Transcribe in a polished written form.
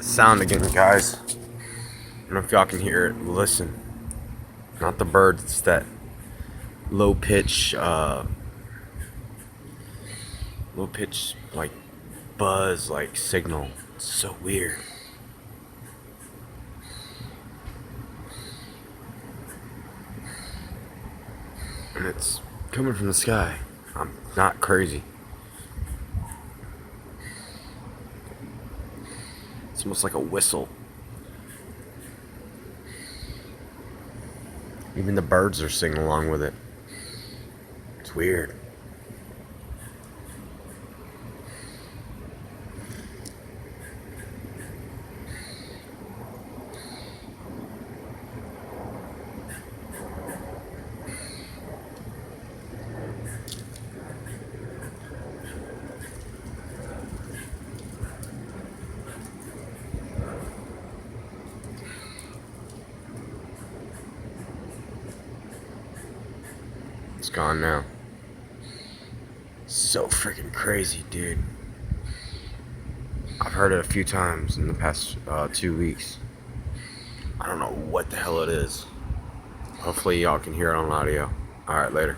Sound again, guys. I don't know if y'all can hear it. Listen, not the birds. It's that low pitch, like buzz, like signal. It's so weird. And it's coming from the sky. I'm not crazy. It's almost like a whistle. Even the birds are singing along with it. It's weird. It's gone now. So freaking crazy, dude. I've heard it a few times in the past 2 weeks. I don't know what the hell it is. Hopefully y'all can hear it on audio. Alright, later.